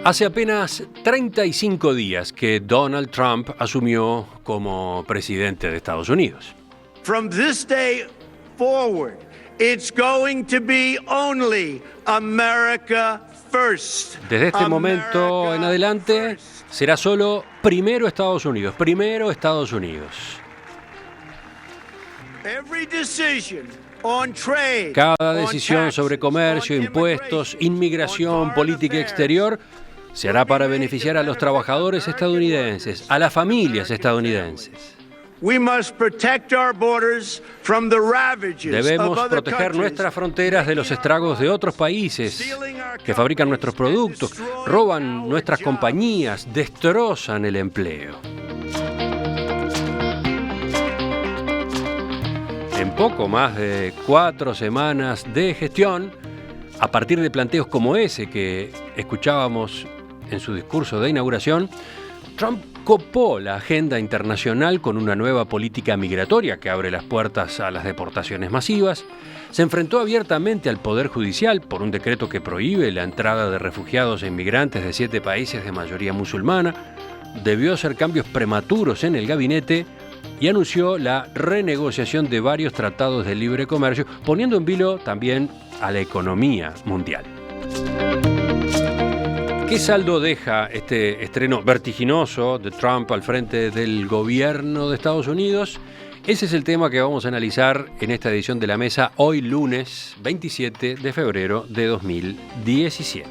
Hace apenas 35 días que Donald Trump asumió como presidente de Estados Unidos. From this day forward, it's going to be only America first. Desde este momento en adelante será solo primero Estados Unidos, primero Estados Unidos. Every decision on trade, Cada decisión sobre comercio, impuestos, inmigración, política exterior se hará para beneficiar a los trabajadores estadounidenses, a las familias estadounidenses. Debemos proteger nuestras fronteras de los estragos de otros países que fabrican nuestros productos, roban nuestras compañías, destrozan el empleo. En poco más de 4 semanas de gestión, a partir de planteos como ese que escuchábamos en su discurso de inauguración, Trump copó la agenda internacional con una nueva política migratoria que abre las puertas a las deportaciones masivas, se enfrentó abiertamente al Poder Judicial por un decreto que prohíbe la entrada de refugiados e inmigrantes de 7 países de mayoría musulmana, debió hacer cambios prematuros en el gabinete y anunció la renegociación de varios tratados de libre comercio, poniendo en vilo también a la economía mundial. ¿Qué saldo deja este estreno vertiginoso de Trump al frente del gobierno de Estados Unidos? Ese es el tema que vamos a analizar en esta edición de La Mesa, hoy lunes 27 de febrero de 2017.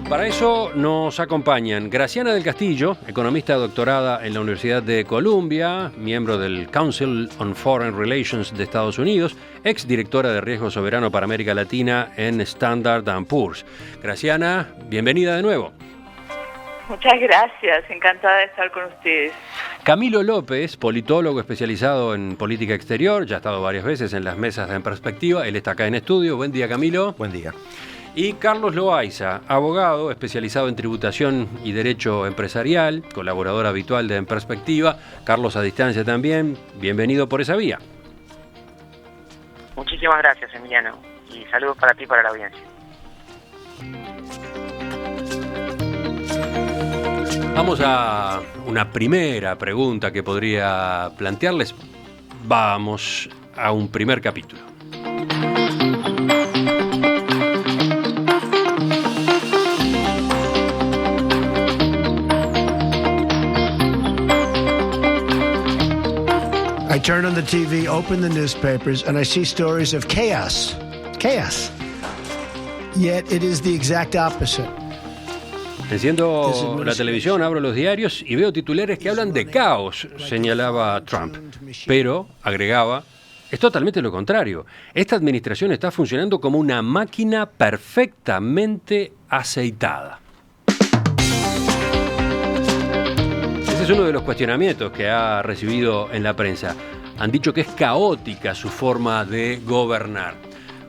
Para eso nos acompañan Graciana del Castillo, economista doctorada en la Universidad de Columbia, miembro del Council on Foreign Relations de Estados Unidos, exdirectora de Riesgo Soberano para América Latina en Standard & Poor's. Graciana, bienvenida de nuevo. Muchas gracias, encantada de estar con ustedes. Camilo López, politólogo especializado en política exterior, ya ha estado varias veces en las mesas de En Perspectiva, él está acá en estudio. Buen día, Camilo. Buen día. Y Carlos Loaiza, abogado especializado en tributación y derecho empresarial, colaborador habitual de En Perspectiva. Carlos, a distancia también, bienvenido por esa vía. Muchísimas gracias, Emiliano, y saludos para ti y para la audiencia. Vamos a una primera pregunta que podría plantearles. Vamos a un primer capítulo. I turn on the TV, open the newspapers, and I see stories of chaos. Chaos. Yet it is the exact opposite. Enciendo la televisión, abro los diarios y veo titulares que hablan de caos, señalaba Trump. Pero, agregaba, es totalmente lo contrario. Esta administración está funcionando como una máquina perfectamente aceitada. Ese es uno de los cuestionamientos que ha recibido en la prensa. Han dicho que es caótica su forma de gobernar.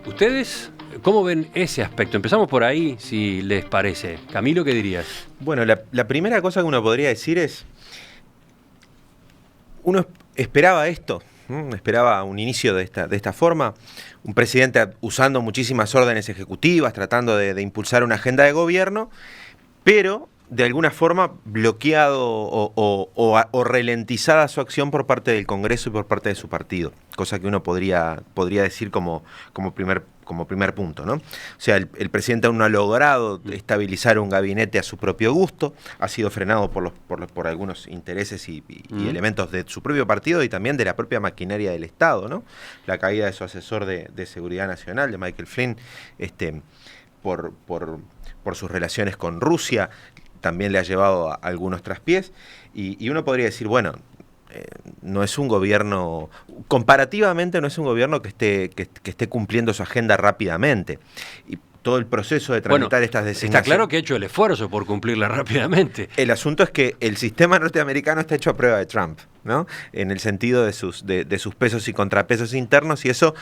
¿Ustedes cómo ven ese aspecto? Empezamos por ahí, si les parece. Camilo, ¿qué dirías? Bueno, la primera cosa que uno podría decir es, uno esperaba esto, esperaba un inicio de esta forma, un presidente usando muchísimas órdenes ejecutivas, tratando de impulsar una agenda de gobierno, pero de alguna forma bloqueado o ralentizada su acción por parte del Congreso y por parte de su partido, cosa que uno podría decir como primer punto, ¿no? O sea, el presidente aún no ha logrado estabilizar un gabinete a su propio gusto, ha sido frenado por algunos intereses y elementos de su propio partido y también de la propia maquinaria del Estado, ¿no? La caída de su asesor de Seguridad Nacional, de Michael Flynn, por sus relaciones con Rusia, también le ha llevado a algunos traspiés, y uno podría decir, bueno, no es un gobierno, comparativamente no es un gobierno que esté cumpliendo su agenda rápidamente. Y todo el proceso de tramitar estas designaciones. Está claro que ha hecho el esfuerzo por cumplirla rápidamente. El asunto es que el sistema norteamericano está hecho a prueba de Trump, ¿no? En el sentido de sus pesos y contrapesos internos, y eso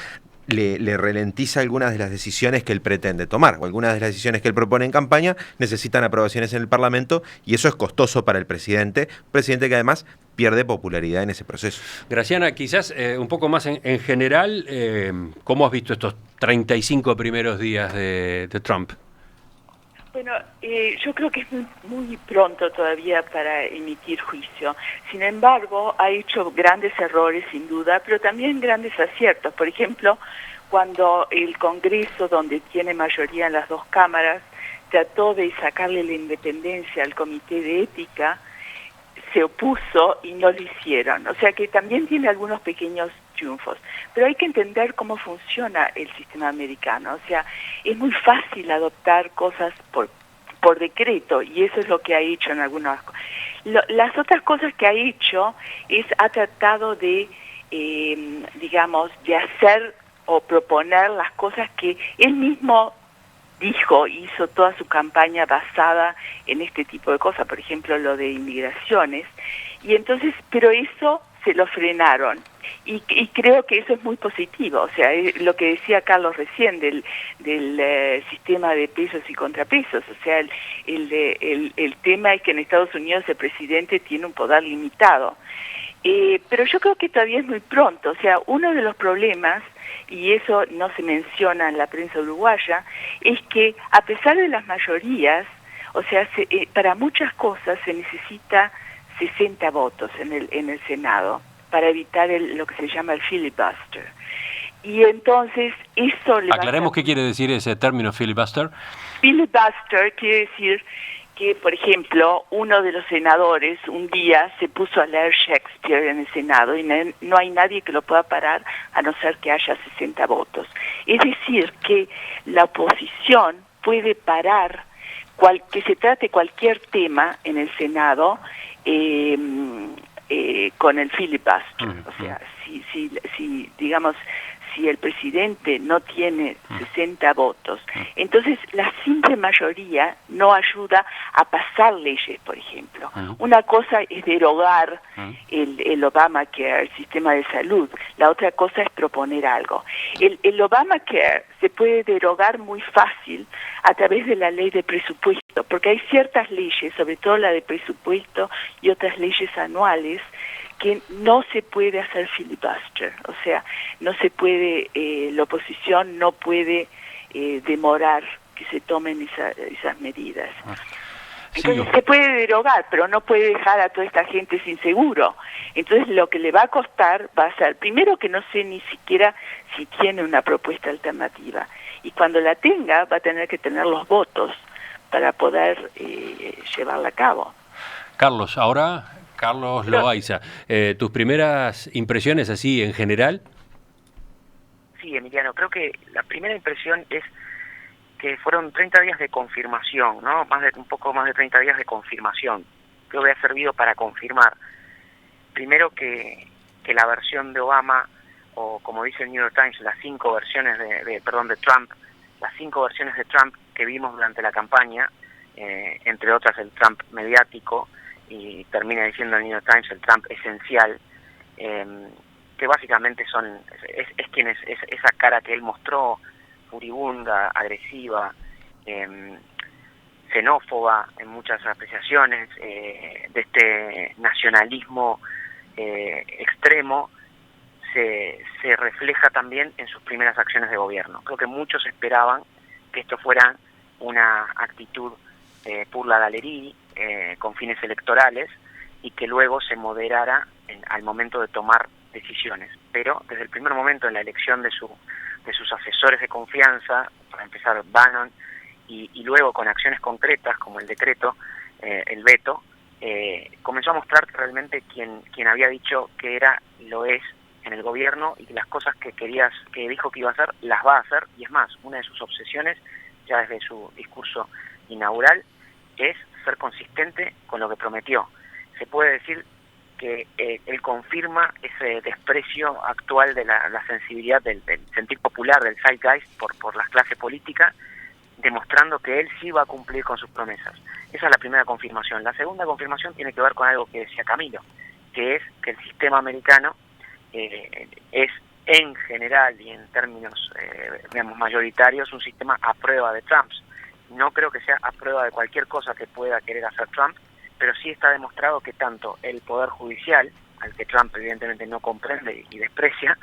le ralentiza algunas de las decisiones que él pretende tomar, o algunas de las decisiones que él propone en campaña necesitan aprobaciones en el Parlamento, y eso es costoso para el presidente que además pierde popularidad en ese proceso. Graciana, quizás un poco más en general, ¿cómo has visto estos 35 primeros días de Trump? Bueno, yo creo que es muy pronto todavía para emitir juicio. Sin embargo, ha hecho grandes errores, sin duda, pero también grandes aciertos. Por ejemplo, cuando el Congreso, donde tiene mayoría en las dos cámaras, trató de sacarle la independencia al Comité de Ética, se opuso y no lo hicieron. O sea que también tiene algunos pequeños triunfos. Pero hay que entender cómo funciona el sistema americano. O sea, es muy fácil adoptar cosas por decreto, y eso es lo que ha hecho en algunas cosas. Las otras cosas que ha hecho ha tratado de, digamos, de hacer o proponer las cosas que él mismo hizo toda su campaña basada en este tipo de cosas, por ejemplo lo de inmigraciones, y entonces, pero eso se lo frenaron, y creo que eso es muy positivo. O sea, lo que decía Carlos recién del sistema de pesos y contrapesos. O sea, el tema es que en Estados Unidos el presidente tiene un poder limitado, pero yo creo que todavía es muy pronto. O sea, uno de los problemas, y eso no se menciona en la prensa uruguaya, es que a pesar de las mayorías, o sea, para muchas cosas se necesita 60 votos en el Senado para evitar lo que se llama el filibuster. Y entonces eso Aclaremos qué quiere decir ese término filibuster. Filibuster quiere decir que, por ejemplo, uno de los senadores un día se puso a leer Shakespeare en el Senado y no hay nadie que lo pueda parar a no ser que haya 60 votos. Es decir, que la oposición puede parar que se trate cualquier tema en el Senado con el filibuster. O sea, si digamos, si el presidente no tiene 60 votos, entonces la simple mayoría no ayuda a pasar leyes, por ejemplo. Una cosa es derogar el Obamacare, el sistema de salud, la otra cosa es proponer algo. El Obamacare se puede derogar muy fácil a través de la ley de presupuesto, porque hay ciertas leyes, sobre todo la de presupuesto y otras leyes anuales, que no se puede hacer filibuster. O sea, no se puede, la oposición no puede demorar que se tomen esas medidas. Entonces se puede derogar, pero no puede dejar a toda esta gente sin seguro. Entonces lo que le va a costar va a ser, primero, que no sé ni siquiera si tiene una propuesta alternativa, y cuando la tenga va a tener que tener los votos para poder llevarla a cabo. Carlos, ahora Carlos Loaiza, ¿tus primeras impresiones así en general? Sí, Emiliano, creo que la primera impresión es que fueron 30 días de confirmación, ¿no? Un poco más de 30 días de confirmación. Creo que ha servido para confirmar, primero, que la versión de Obama, o como dice el New York Times, las 5 versiones de Trump, las 5 versiones de Trump que vimos durante la campaña, entre otras el Trump mediático, y termina diciendo el New York Times el Trump esencial, que básicamente es esa cara que él mostró, furibunda, agresiva, xenófoba en muchas apreciaciones, de este nacionalismo extremo, se refleja también en sus primeras acciones de gobierno. Creo que muchos esperaban que esto fuera una actitud pour la galerie, con fines electorales, y que luego se moderara al momento de tomar decisiones. Pero desde el primer momento, en la elección de sus asesores de confianza, para empezar Bannon, y luego con acciones concretas como el decreto, el veto, comenzó a mostrar que realmente quien había dicho que lo es en el gobierno, y que las cosas que dijo que iba a hacer, las va a hacer. Y es más, una de sus obsesiones, ya desde su discurso inaugural, es ser consistente con lo que prometió. Se puede decir que él confirma ese desprecio actual de la sensibilidad del sentir popular, del zeitgeist por las clases políticas, demostrando que él sí va a cumplir con sus promesas. Esa es la primera confirmación. La segunda confirmación tiene que ver con algo que decía Camilo, que es que el sistema americano es, en general y en términos mayoritarios, un sistema a prueba de Trump. No creo que sea a prueba de cualquier cosa que pueda querer hacer Trump, pero sí está demostrado que tanto el Poder Judicial, al que Trump evidentemente no comprende y desprecia,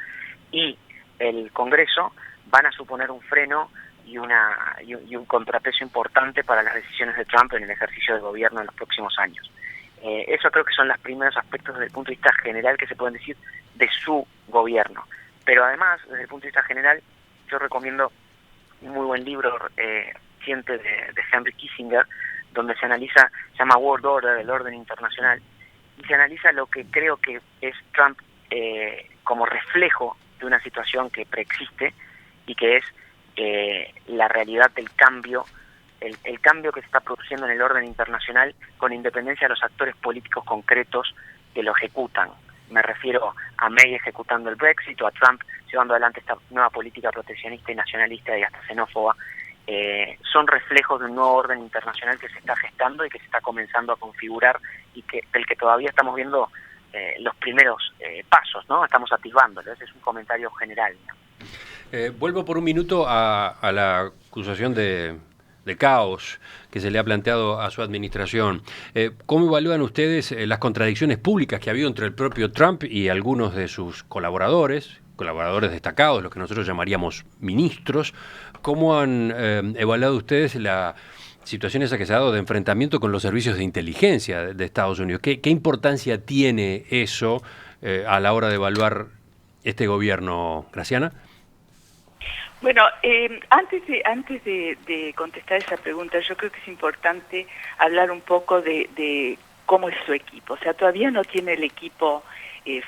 y el Congreso van a suponer un freno y un contrapeso importante para las decisiones de Trump en el ejercicio de gobierno en los próximos años. Eso creo que son los primeros aspectos desde el punto de vista general que se pueden decir de su gobierno. Pero además, desde el punto de vista general, yo recomiendo un muy buen libro reciente de Henry Kissinger, donde se llama World Order, el orden internacional, y se analiza lo que creo que es Trump como reflejo de una situación que preexiste y que es la realidad del cambio, el cambio que se está produciendo en el orden internacional con independencia de los actores políticos concretos que lo ejecutan. Me refiero a May ejecutando el Brexit o a Trump llevando adelante esta nueva política proteccionista y nacionalista y hasta xenófoba. Son reflejos de un nuevo orden internacional que se está gestando y que se está comenzando a configurar y del que todavía estamos viendo los primeros pasos, ¿no? Estamos atisbándolo. Ese es un comentario general, ¿no? Vuelvo por un minuto a la acusación de caos que se le ha planteado a su administración. ¿Cómo evalúan ustedes las contradicciones públicas que ha habido entre el propio Trump y algunos de sus colaboradores destacados, los que nosotros llamaríamos ministros? ¿Cómo han evaluado ustedes la situación esa que se ha dado de enfrentamiento con los servicios de inteligencia de Estados Unidos? ¿Qué importancia tiene eso a la hora de evaluar este gobierno, Graciana? Bueno, antes de contestar esa pregunta, yo creo que es importante hablar un poco de cómo es su equipo. O sea, todavía no tiene el equipo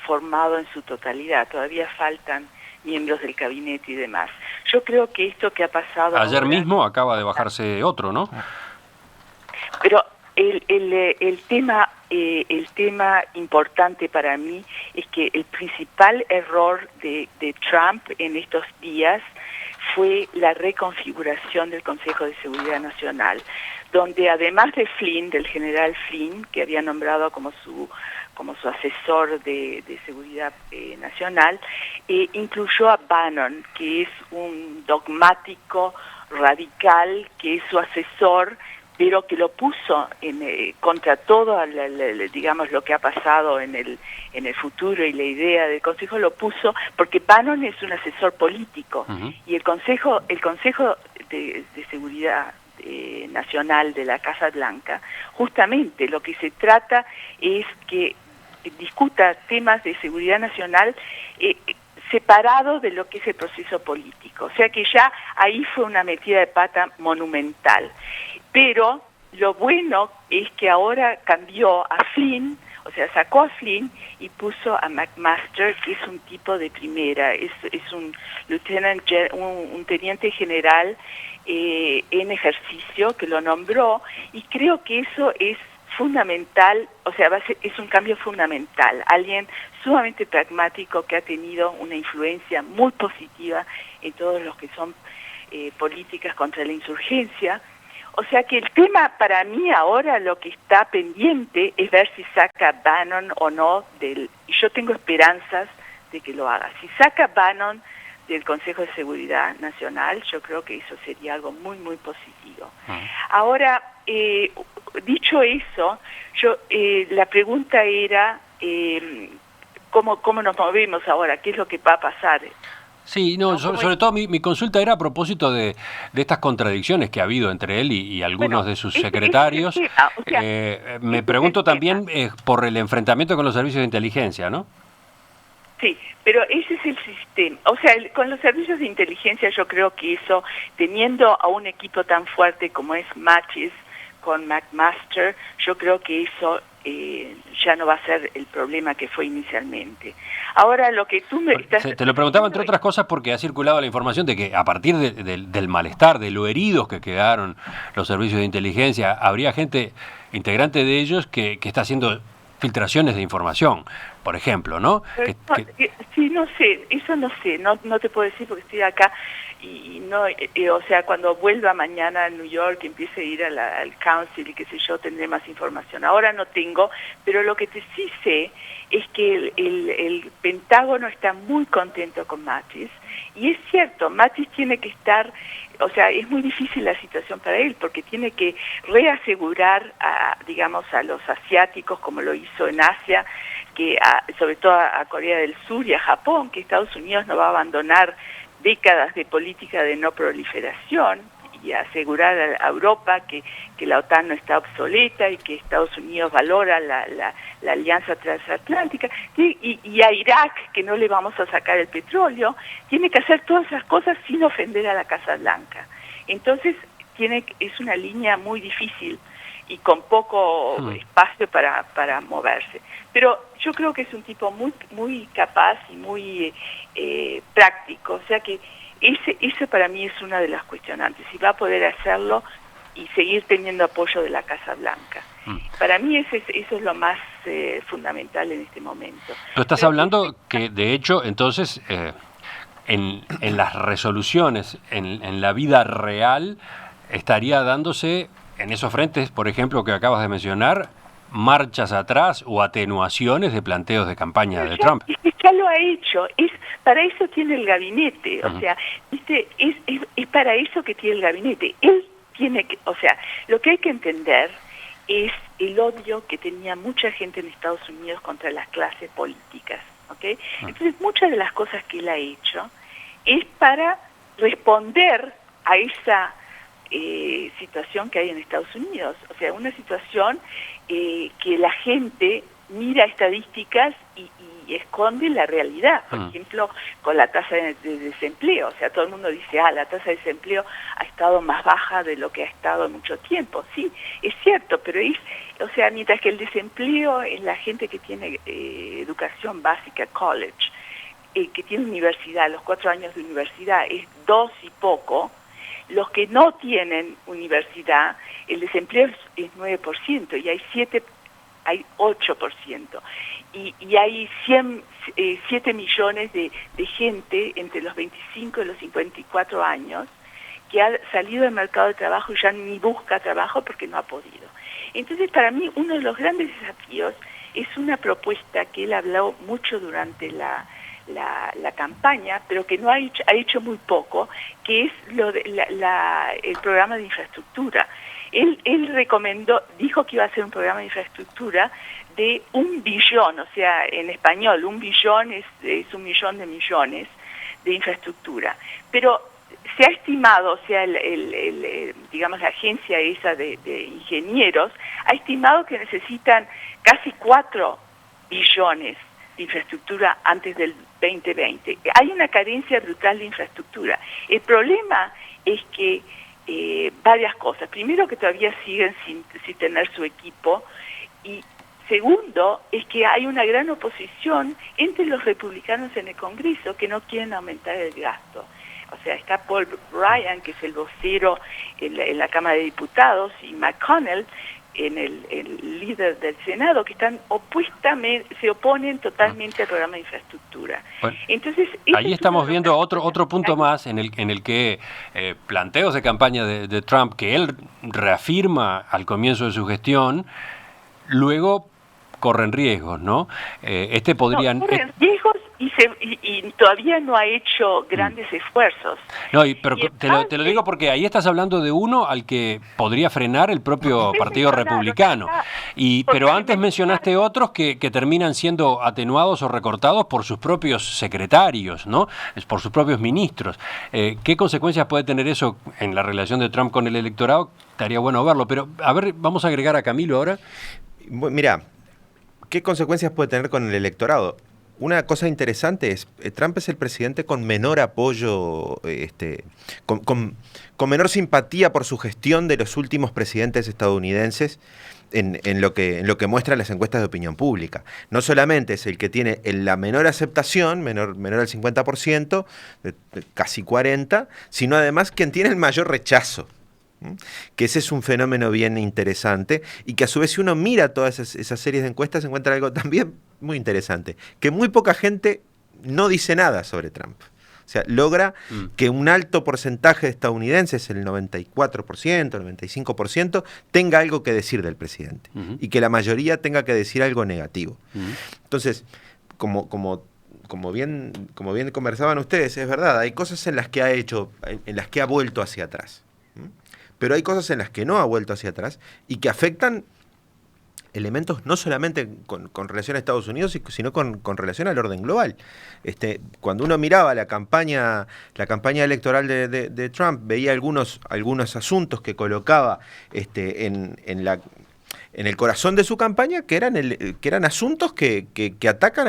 formado en su totalidad, todavía faltan miembros del gabinete y demás. Yo creo que esto que ha pasado... Ayer mismo acaba de bajarse otro, ¿no? Pero el tema importante para mí es que el principal error de Trump en estos días fue la reconfiguración del Consejo de Seguridad Nacional, donde además de Flynn, del general Flynn, que había nombrado como su asesor de seguridad nacional, incluyó a Bannon, que es un dogmático radical, que es su asesor, pero que lo puso contra todo, digamos, lo que ha pasado en el futuro y la idea del Consejo, lo puso porque Bannon es un asesor político. Uh-huh. Y el Consejo de Seguridad Nacional de la Casa Blanca, justamente lo que se trata es que discuta temas de seguridad nacional separado de lo que es el proceso político. O sea que ya ahí fue una metida de pata monumental. Pero lo bueno es que ahora cambió a Flynn, o sea, sacó a Flynn y puso a McMaster, que es un tipo de primera, es un un teniente general en ejercicio que lo nombró, y creo que eso es fundamental, o sea, es un cambio fundamental. Alguien sumamente pragmático que ha tenido una influencia muy positiva en todos los que son políticas contra la insurgencia. O sea que el tema para mí ahora lo que está pendiente es ver si saca Bannon o no y yo tengo esperanzas de que lo haga. Si saca Bannon del Consejo de Seguridad Nacional, yo creo que eso sería algo muy, muy positivo. Ahora, dicho eso, la pregunta era ¿cómo nos movemos ahora? ¿Qué es lo que va a pasar? Sí, no, sobre todo mi consulta era a propósito de estas contradicciones que ha habido entre él y algunos de sus secretarios. Me pregunto también por el enfrentamiento con los servicios de inteligencia, ¿no? Sí, pero ese es el sistema. O sea, con los servicios de inteligencia yo creo que eso, teniendo a un equipo tan fuerte como es Mattis con McMaster, yo creo que eso ya no va a ser el problema que fue inicialmente. Ahora, lo que tú me estás... Te lo preguntaba, entre otras cosas, porque ha circulado la información de que a partir del malestar, de lo heridos que quedaron los servicios de inteligencia, habría gente, integrante de ellos, que está haciendo filtraciones de información, por ejemplo, ¿no? Sí, no sé, eso no sé, no te puedo decir porque estoy acá y no, o sea, cuando vuelva mañana a New York, empiece a ir al council y qué sé yo, tendré más información. Ahora no tengo, pero lo que sí sé es que el Pentágono está muy contento con Mattis, y es cierto, Mattis tiene que estar, o sea, es muy difícil la situación para él, porque tiene que reasegurar a los asiáticos, como lo hizo en Asia, sobre todo a Corea del Sur y a Japón, que Estados Unidos no va a abandonar décadas de política de no proliferación y asegurar a Europa que la OTAN no está obsoleta y que Estados Unidos valora la alianza transatlántica, y a Irak, que no le vamos a sacar el petróleo, tiene que hacer todas esas cosas sin ofender a la Casa Blanca. Entonces es una línea muy difícil y con poco espacio para moverse. Pero yo creo que es un tipo muy capaz y muy práctico, o sea que ese para mí es una de las cuestionantes, si va a poder hacerlo y seguir teniendo apoyo de la Casa Blanca. Para mí eso es lo más fundamental en este momento. Tú estás hablando que, de hecho, entonces, en las resoluciones, en la vida real, estaría dándose en esos frentes, por ejemplo, que acabas de mencionar, marchas atrás o atenuaciones de planteos de campaña de Trump. Ya lo ha hecho, para eso tiene el gabinete, o sea, es para eso que tiene el gabinete. Él tiene que, o sea, lo que hay que entender es el odio que tenía mucha gente en Estados Unidos contra las clases políticas, ¿ok? Entonces, muchas de las cosas que él ha hecho es para responder a esa situación que hay en Estados Unidos, o sea, una situación que la gente mira estadísticas y esconde la realidad. Por ejemplo, con la tasa de desempleo, o sea, todo el mundo dice, la tasa de desempleo ha estado más baja de lo que ha estado en mucho tiempo. Sí, es cierto, pero o sea, mientras que el desempleo en la gente que tiene educación básica, college, que tiene universidad, los 4 años de universidad, es 2 y poco. Los que no tienen universidad, el desempleo es 9% y hay 8%. Y hay 7 millones de gente entre los 25 y los 54 años que ha salido del mercado de trabajo y ya ni busca trabajo porque no ha podido. Entonces, para mí, uno de los grandes desafíos es una propuesta que él habló mucho durante la campaña, pero que no ha hecho muy poco, que es el programa de infraestructura. Él dijo que iba a hacer un programa de infraestructura de 1 billón, o sea, en español, 1 billón es 1 millón de millones de infraestructura. Pero se ha estimado, o sea, digamos, la agencia esa de ingenieros, ha estimado que necesitan casi 4 billones de infraestructura antes del 2020. Hay una carencia brutal de infraestructura. El problema es que varias cosas. Primero, que todavía siguen sin tener su equipo, y segundo, es que hay una gran oposición entre los republicanos en el Congreso que no quieren aumentar el gasto. O sea, está Paul Ryan, que es el vocero en la Cámara de Diputados, y McConnell, el líder del Senado, que se oponen totalmente al programa de infraestructura. Bueno, entonces, ahí estamos viendo otro punto más en el que planteos de campaña de Trump que él reafirma al comienzo de su gestión, luego corren riesgos, ¿no? Corren riesgos y todavía no ha hecho grandes esfuerzos. No, pero te lo digo porque ahí estás hablando de uno al que podría frenar el propio Partido Republicano. Pero antes mencionaste otros que terminan siendo atenuados o recortados por sus propios secretarios, ¿no? Por sus propios ministros. ¿Qué consecuencias puede tener eso en la relación de Trump con el electorado? Estaría bueno verlo, pero a ver, vamos a agregar a Camilo ahora. Mira, ¿qué consecuencias puede tener con el electorado? Una cosa interesante es, Trump es el presidente con menor apoyo, con menor simpatía por su gestión de los últimos presidentes estadounidenses en lo que muestran las encuestas de opinión pública. No solamente es el que tiene la menor aceptación, menor al 50%, casi 40%, sino además quien tiene el mayor rechazo. Que ese es un fenómeno bien interesante y que a su vez, si uno mira todas esas series de encuestas, se encuentra algo también muy interesante, que muy poca gente no dice nada sobre Trump. O sea, logra que un alto porcentaje de estadounidenses, el 94%, el 95%, tenga algo que decir del presidente y que la mayoría tenga que decir algo negativo. Entonces, como bien conversaban ustedes, es verdad, hay cosas en las que ha vuelto hacia atrás. Pero hay cosas en las que no ha vuelto hacia atrás y que afectan elementos no solamente con relación a Estados Unidos, sino con relación al orden global. Cuando uno miraba la campaña electoral de Trump, veía algunos asuntos que colocaba en el corazón de su campaña, que eran asuntos que atacan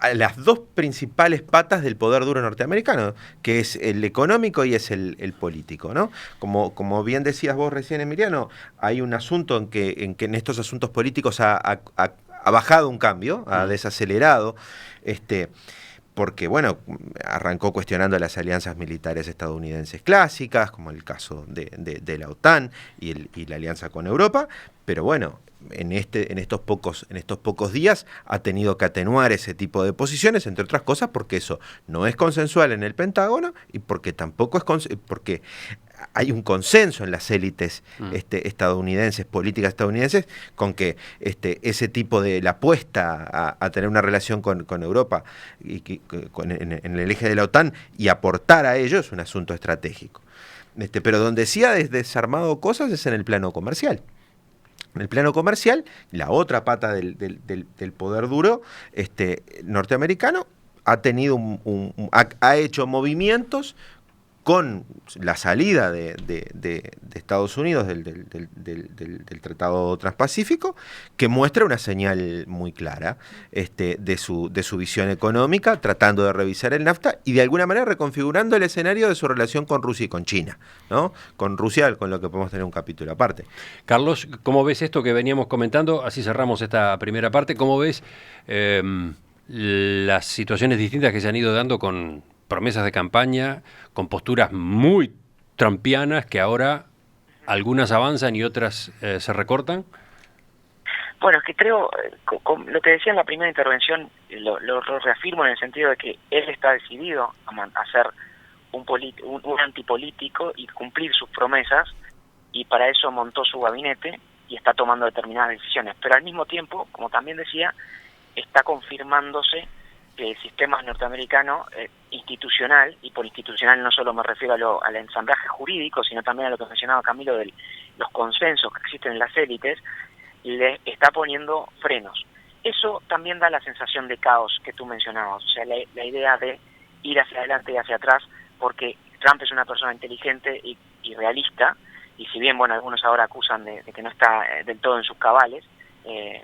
a las dos principales patas del poder duro norteamericano, que es el económico y es el político, ¿no? Como bien decías vos recién, Emiliano, hay un asunto en que en estos asuntos políticos ha bajado un cambio, ha desacelerado, porque, bueno, arrancó cuestionando las alianzas militares estadounidenses clásicas, como el caso de la OTAN y la alianza con Europa, pero bueno, en estos pocos días ha tenido que atenuar ese tipo de posiciones, entre otras cosas porque eso no es consensual en el Pentágono y porque tampoco porque hay un consenso en las élites estadounidenses, políticas estadounidenses, con que ese tipo de la apuesta a tener una relación con Europa en el eje de la OTAN y aportar a ello es un asunto estratégico. Pero donde sí ha desarmado cosas es en el plano comercial. En el plano comercial, la otra pata del poder duro norteamericano ha tenido ha hecho movimientos con la salida de Estados Unidos del Tratado Transpacífico, que muestra una señal muy clara de su visión económica, tratando de revisar el NAFTA y de alguna manera reconfigurando el escenario de su relación con Rusia y con China, ¿no? Con Rusia, con lo que podemos tener un capítulo aparte. Carlos, ¿cómo ves esto que veníamos comentando? Así cerramos esta primera parte. ¿Cómo ves las situaciones distintas que se han ido dando con promesas de campaña, con posturas muy trumpianas que ahora algunas avanzan y otras se recortan? Bueno, es que creo, lo que decía en la primera intervención, lo reafirmo en el sentido de que él está decidido a ser un antipolítico y cumplir sus promesas, y para eso montó su gabinete y está tomando determinadas decisiones. Pero al mismo tiempo, como también decía, está confirmándose que el sistema norteamericano institucional, y por institucional no solo me refiero al ensamblaje jurídico, sino también a lo que mencionaba Camilo de los consensos que existen en las élites, le está poniendo frenos. Eso también da la sensación de caos que tú mencionabas, o sea, la idea de ir hacia adelante y hacia atrás, porque Trump es una persona inteligente y realista, y si bien, bueno, algunos ahora acusan de que no está del todo en sus cabales,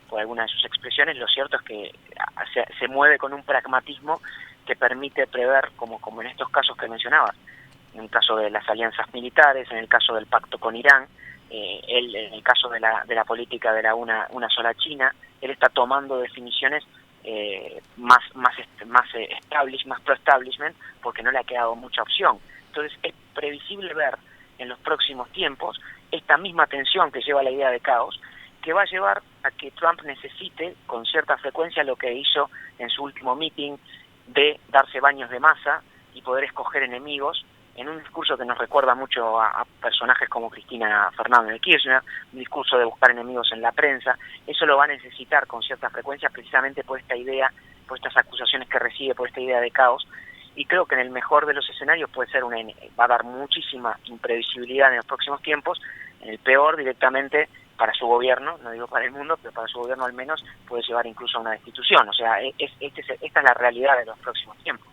por alguna de sus expresiones, lo cierto es que se mueve con un pragmatismo que permite prever, como en estos casos que mencionabas, en el caso de las alianzas militares, en el caso del pacto con Irán, en el caso de la política de la una sola China, él está tomando definiciones más pro-establishment, porque no le ha quedado mucha opción. Entonces es previsible ver en los próximos tiempos esta misma tensión que lleva a la idea de caos, que va a llevar a que Trump necesite con cierta frecuencia lo que hizo en su último meeting, de darse baños de masa y poder escoger enemigos, en un discurso que nos recuerda mucho a personajes como Cristina Fernández de Kirchner, un discurso de buscar enemigos en la prensa. Eso lo va a necesitar con cierta frecuencia precisamente por esta idea, por estas acusaciones que recibe, por esta idea de caos, y creo que en el mejor de los escenarios va a dar muchísima imprevisibilidad en los próximos tiempos, en el peor directamente para su gobierno, no digo para el mundo, pero para su gobierno al menos puede llevar incluso a una destitución. O sea, esta es la realidad de los próximos tiempos.